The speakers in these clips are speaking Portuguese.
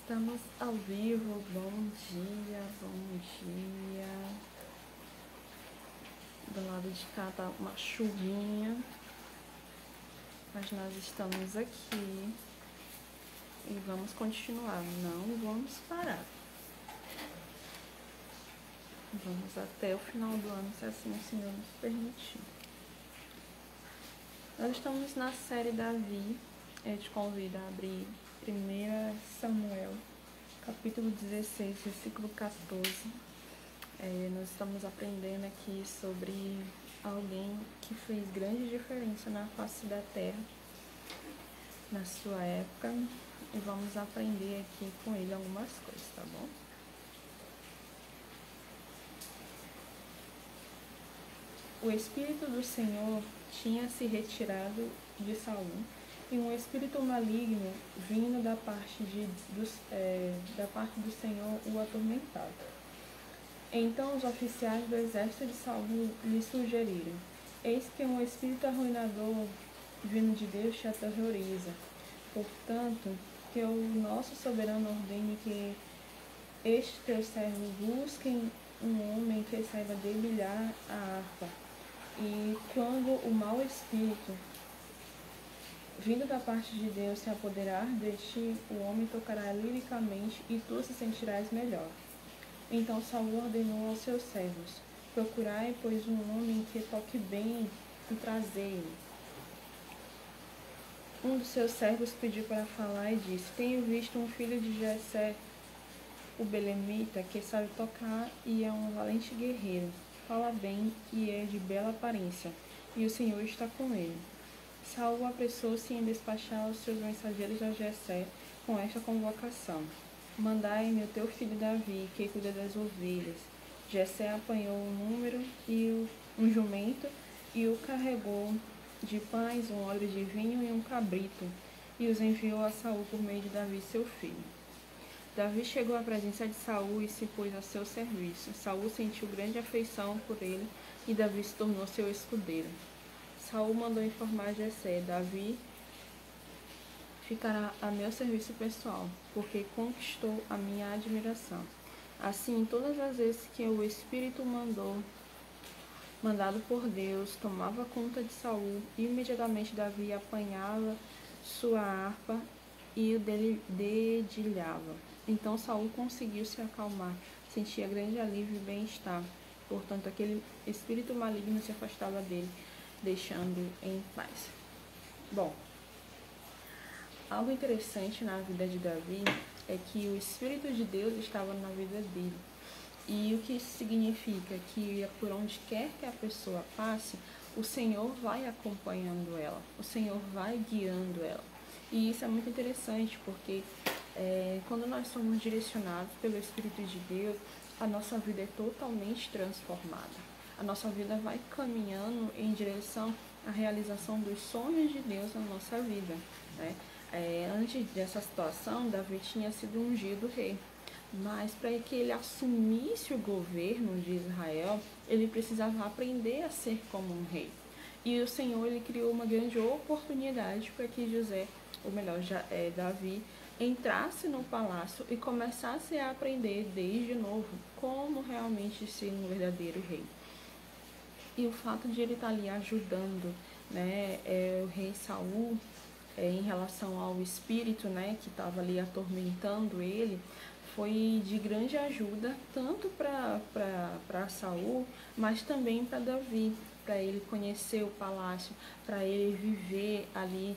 Estamos ao vivo, bom dia, bom dia. Do lado de cá tá uma chuvinha, mas nós estamos aqui e vamos continuar, não vamos parar. Vamos até o final do ano, se assim o Senhor nos permitir. Nós estamos na série Davi. Eu te convido a abrir 1 Samuel, capítulo 16, versículo 14. Nós estamos aprendendo aqui sobre alguém que fez grande diferença na face da terra, na sua época, e vamos aprender aqui com ele algumas coisas, tá bom? O Espírito do Senhor tinha se retirado de Saul, e um espírito maligno vindo da parte do Senhor o atormentava. Então os oficiais do exército de Saul lhe sugeriram: eis que um espírito arruinador vindo de Deus te aterroriza. Portanto, que o nosso soberano ordene que este teu servo busquem um homem que saiba dedilhar a harpa. E quando o mau espírito vindo da parte de Deus se apoderar de ti, o homem tocará liricamente e tu se sentirás melhor. Então Saul ordenou aos seus servos: procurai, pois, um homem que toque bem e trazei-o. Um dos seus servos pediu para falar e disse: tenho visto um filho de Jessé, o belemita, que sabe tocar e é um valente guerreiro. Fala bem e é de bela aparência, e o Senhor está com ele. Saul apressou-se em despachar os seus mensageiros a Jessé com esta convocação: mandai-me o teu filho Davi, que cuida das ovelhas. Jessé apanhou um jumento e o carregou de pães, um odre de vinho e um cabrito, e os enviou a Saul por meio de Davi, seu filho. Davi chegou à presença de Saul e se pôs a seu serviço. Saul sentiu grande afeição por ele e Davi se tornou seu escudeiro. Saul mandou informar Jessé: Davi ficará a meu serviço pessoal, porque conquistou a minha admiração. Assim, todas as vezes que o Espírito mandado por Deus, tomava conta de Saul, imediatamente Davi apanhava sua harpa e o dedilhava. Então Saul conseguiu se acalmar, sentia grande alívio e bem-estar. Portanto, aquele espírito maligno se afastava dele, deixando em paz. Bom, algo interessante na vida de Davi é que o Espírito de Deus estava na vida dele. E o que isso significa? Que por onde quer que a pessoa passe, o Senhor vai acompanhando ela, o Senhor vai guiando ela. E isso é muito interessante, porque quando nós somos direcionados pelo Espírito de Deus, a nossa vida é totalmente transformada. A nossa vida vai caminhando em direção à realização dos sonhos de Deus na nossa vida, né? Antes dessa situação, Davi tinha sido ungido rei, mas para que ele assumisse o governo de Israel, ele precisava aprender a ser como um rei. E o Senhor, ele criou uma grande oportunidade para que Davi entrasse no palácio e começasse a aprender desde novo como realmente ser um verdadeiro rei. E o fato de ele estar ali ajudando, né, o rei Saul em relação ao espírito, né, que estava ali atormentando ele, foi de grande ajuda tanto para Saul, mas também para Davi, para ele conhecer o palácio, para ele viver ali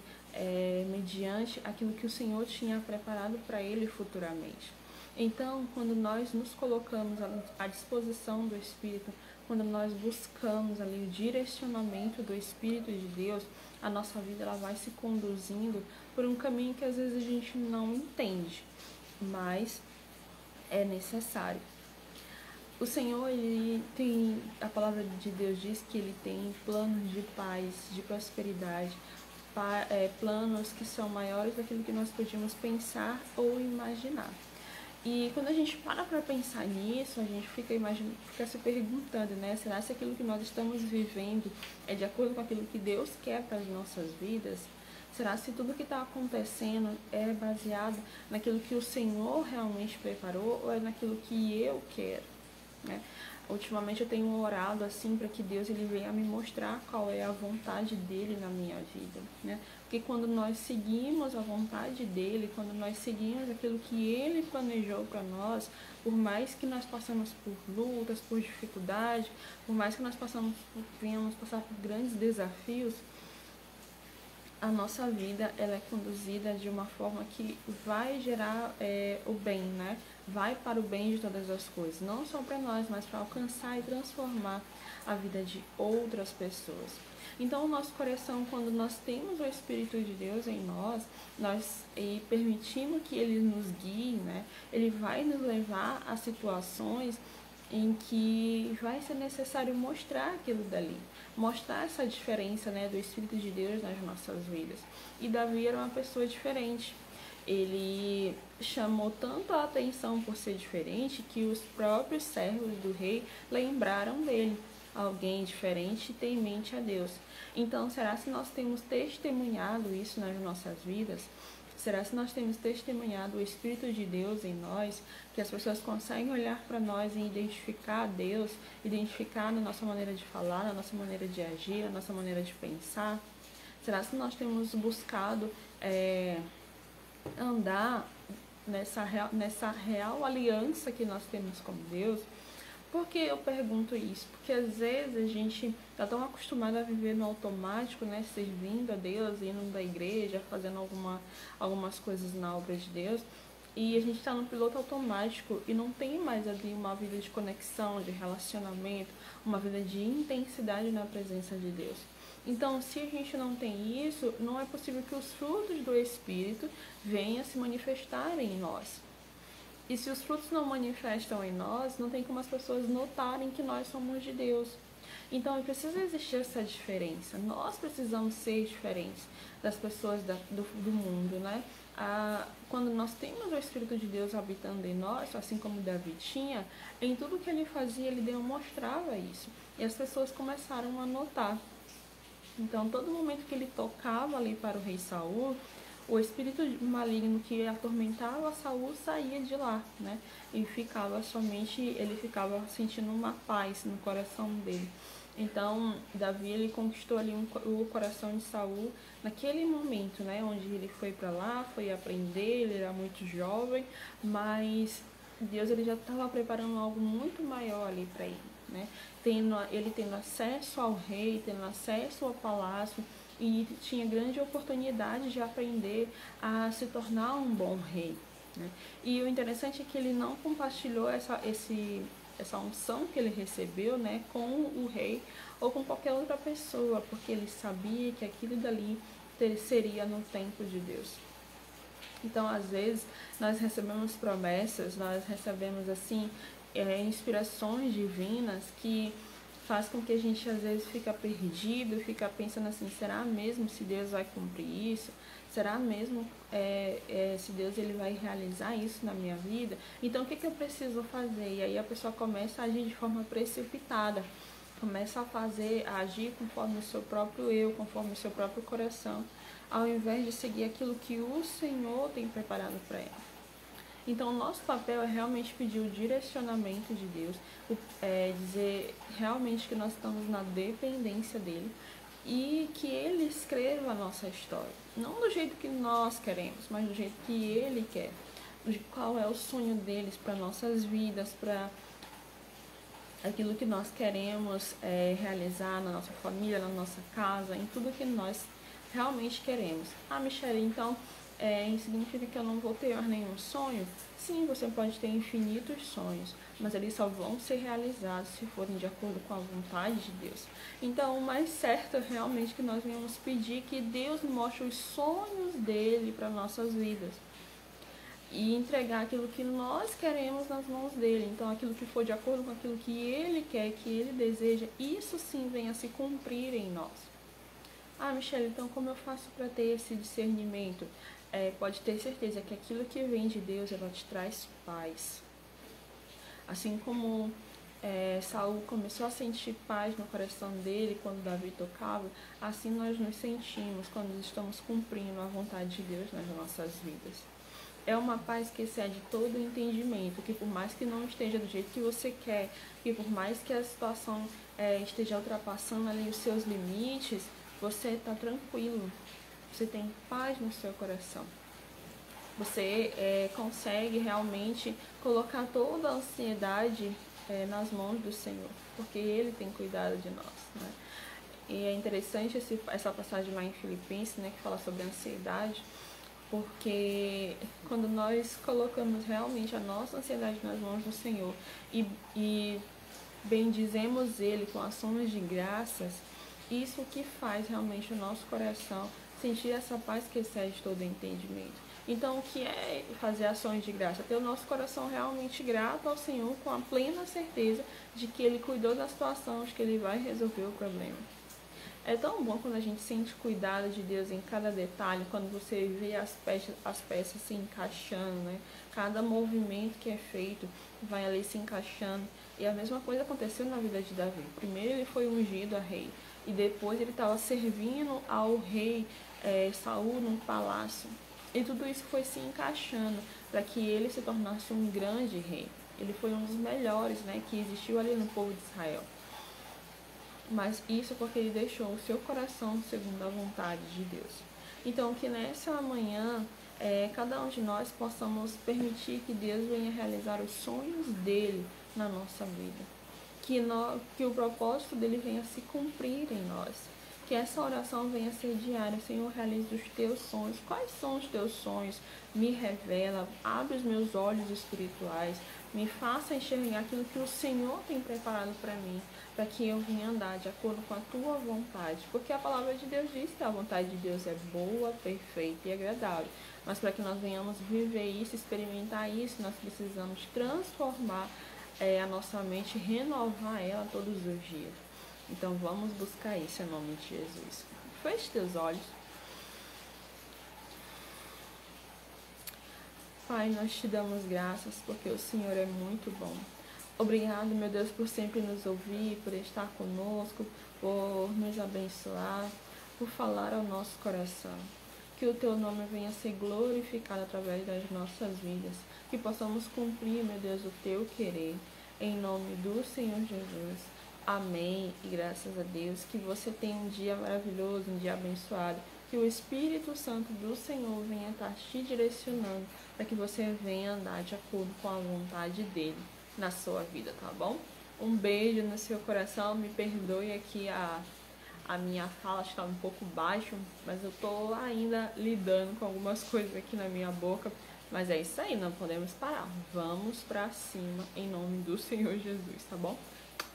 mediante aquilo que o Senhor tinha preparado para ele futuramente. Então, quando nós nos colocamos à disposição do Espírito, quando nós buscamos ali o direcionamento do Espírito de Deus, a nossa vida ela vai se conduzindo por um caminho que às vezes a gente não entende, mas é necessário. O Senhor, a palavra de Deus diz que ele tem planos de paz, de prosperidade, planos que são maiores daquilo que nós podíamos pensar ou imaginar. E quando a gente para pensar nisso, a gente fica se perguntando, né? Será que aquilo que nós estamos vivendo é de acordo com aquilo que Deus quer para as nossas vidas? Será se tudo que está acontecendo é baseado naquilo que o Senhor realmente preparou ou é naquilo que eu quero, né? Ultimamente eu tenho orado assim para que Deus ele venha me mostrar qual é a vontade dele na minha vida, né? Porque quando nós seguimos a vontade dele, quando nós seguimos aquilo que ele planejou para nós, por mais que nós passamos por lutas, por dificuldades, por mais que nós venhamos passar por grandes desafios, a nossa vida ela é conduzida de uma forma que vai gerar o bem, né? Vai para o bem de todas as coisas, não só para nós, mas para alcançar e transformar a vida de outras pessoas. Então, o nosso coração, quando nós temos o Espírito de Deus em nós permitimos que Ele nos guie, né? Ele vai nos levar a situações em que vai ser necessário mostrar aquilo dali, mostrar essa diferença, né, do Espírito de Deus nas nossas vidas. E Davi era uma pessoa diferente. Ele chamou tanto a atenção por ser diferente que os próprios servos do rei lembraram dele. Alguém diferente e temente a Deus. Então, será se nós temos testemunhado isso nas nossas vidas? Será se nós temos testemunhado o Espírito de Deus em nós, que as pessoas conseguem olhar para nós e identificar a Deus, identificar na nossa maneira de falar, na nossa maneira de agir, na nossa maneira de pensar? Será se nós temos buscado andar nessa real aliança que nós temos com Deus? Por que eu pergunto isso? Porque às vezes a gente está tão acostumado a viver no automático, né? Servindo a Deus, indo da igreja, fazendo algumas coisas na obra de Deus. E a gente está no piloto automático e não tem mais ali uma vida de conexão, de relacionamento, uma vida de intensidade na presença de Deus. Então, se a gente não tem isso, não é possível que os frutos do Espírito venham se manifestarem em nós. E se os frutos não manifestam em nós, não tem como as pessoas notarem que nós somos de Deus. Então, precisa existir essa diferença. Nós precisamos ser diferentes das pessoas do mundo, né? Quando nós temos o Espírito de Deus habitando em nós, assim como Davi tinha, em tudo que ele fazia, ele demonstrava isso. E as pessoas começaram a notar. Então, todo momento que ele tocava ali para o rei Saul, o espírito maligno que atormentava Saul saía de lá, né? E ele ficava sentindo uma paz no coração dele. Então, Davi, ele conquistou ali o coração de Saul naquele momento, né? Onde ele foi para lá, foi aprender, ele era muito jovem, mas Deus ele já estava preparando algo muito maior ali para ele, né? Ele tendo acesso ao rei, tendo acesso ao palácio, e tinha grande oportunidade de aprender a se tornar um bom rei, né? E o interessante é que ele não compartilhou essa unção que ele recebeu, né, com o rei ou com qualquer outra pessoa, porque ele sabia que aquilo dali seria no tempo de Deus. Então, às vezes, nós recebemos promessas, nós recebemos, assim, inspirações divinas que faz com que a gente às vezes fica perdido, fica pensando assim, será mesmo se Deus vai cumprir isso? Será mesmo se Deus ele vai realizar isso na minha vida? Então o que eu preciso fazer? E aí a pessoa começa a agir de forma precipitada, começa a agir conforme o seu próprio eu, conforme o seu próprio coração, ao invés de seguir aquilo que o Senhor tem preparado para ela. Então, o nosso papel é realmente pedir o direcionamento de Deus, dizer realmente que nós estamos na dependência dEle e que Ele escreva a nossa história. Não do jeito que nós queremos, mas do jeito que Ele quer. Qual é o sonho deles para nossas vidas, para aquilo que nós queremos realizar na nossa família, na nossa casa, em tudo que nós realmente queremos. Ah, Michele, então significa que eu não vou ter nenhum sonho? Sim, você pode ter infinitos sonhos, mas eles só vão ser realizados se forem de acordo com a vontade de Deus. Então, o mais certo é realmente que nós venhamos pedir que Deus mostre os sonhos dele para nossas vidas e entregar aquilo que nós queremos nas mãos dele. Então, aquilo que for de acordo com aquilo que ele quer, que ele deseja, isso sim venha a se cumprir em nós. Ah, Michele, então como eu faço para ter esse discernimento? Pode ter certeza que aquilo que vem de Deus, ela te traz paz. Assim como Saul começou a sentir paz no coração dele quando Davi tocava, assim nós nos sentimos quando estamos cumprindo a vontade de Deus nas nossas vidas. É uma paz que excede todo o entendimento, que por mais que não esteja do jeito que você quer, que por mais que a situação esteja ultrapassando ali os seus limites, você está tranquilo, você tem paz no seu coração. Você consegue realmente colocar toda a ansiedade nas mãos do Senhor, porque Ele tem cuidado de nós, né? E é interessante essa passagem lá em Filipenses, né, que fala sobre a ansiedade, porque quando nós colocamos realmente a nossa ansiedade nas mãos do Senhor e bendizemos Ele com ações de graças, isso que faz realmente o nosso coração sentir essa paz que excede todo entendimento. Então, o que é fazer ações de graça? Ter o nosso coração realmente grato ao Senhor, com a plena certeza de que Ele cuidou da situação, de que Ele vai resolver o problema. É tão bom quando a gente sente cuidado de Deus em cada detalhe, quando você vê as peças se encaixando, né? Cada movimento que é feito vai ali se encaixando. E a mesma coisa aconteceu na vida de Davi. Primeiro ele foi ungido a rei, e depois ele estava servindo ao rei Saul no palácio. E tudo isso foi se encaixando para que ele se tornasse um grande rei. Ele foi um dos melhores, né, que existiu ali no povo de Israel. Mas isso porque ele deixou o seu coração segundo a vontade de Deus. Então, que nessa manhã, cada um de nós possamos permitir que Deus venha realizar os sonhos dele na nossa vida. Que o propósito dele venha se cumprir em nós. Que essa oração venha ser diária. Senhor, realize os teus sonhos. Quais são os teus sonhos? Me revela, abre os meus olhos espirituais, me faça enxergar aquilo que o Senhor tem preparado para mim, para que eu venha andar de acordo com a tua vontade. Porque a palavra de Deus diz que a vontade de Deus é boa, perfeita e agradável. Mas para que nós venhamos viver isso, experimentar isso, nós precisamos transformar a nossa mente, renovar ela todos os dias. Então vamos buscar isso em nome de Jesus. Feche teus olhos. Pai, nós te damos graças porque o Senhor é muito bom. Obrigado, meu Deus, por sempre nos ouvir, por estar conosco, por nos abençoar, por falar ao nosso coração. Que o teu nome venha ser glorificado através das nossas vidas. Que possamos cumprir, meu Deus, o teu querer. Em nome do Senhor Jesus. Amém. E graças a Deus. Que você tenha um dia maravilhoso, um dia abençoado. Que o Espírito Santo do Senhor venha estar te direcionando para que você venha andar de acordo com a vontade dele na sua vida, tá bom? Um beijo no seu coração. Me perdoe aqui a minha fala está um pouco baixo, mas eu tô ainda lidando com algumas coisas aqui na minha boca. Mas é isso aí, não podemos parar. Vamos pra cima em nome do Senhor Jesus, tá bom?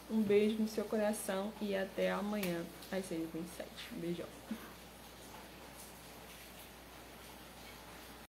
Um beijo no seu coração e até amanhã às 6h27. Beijão.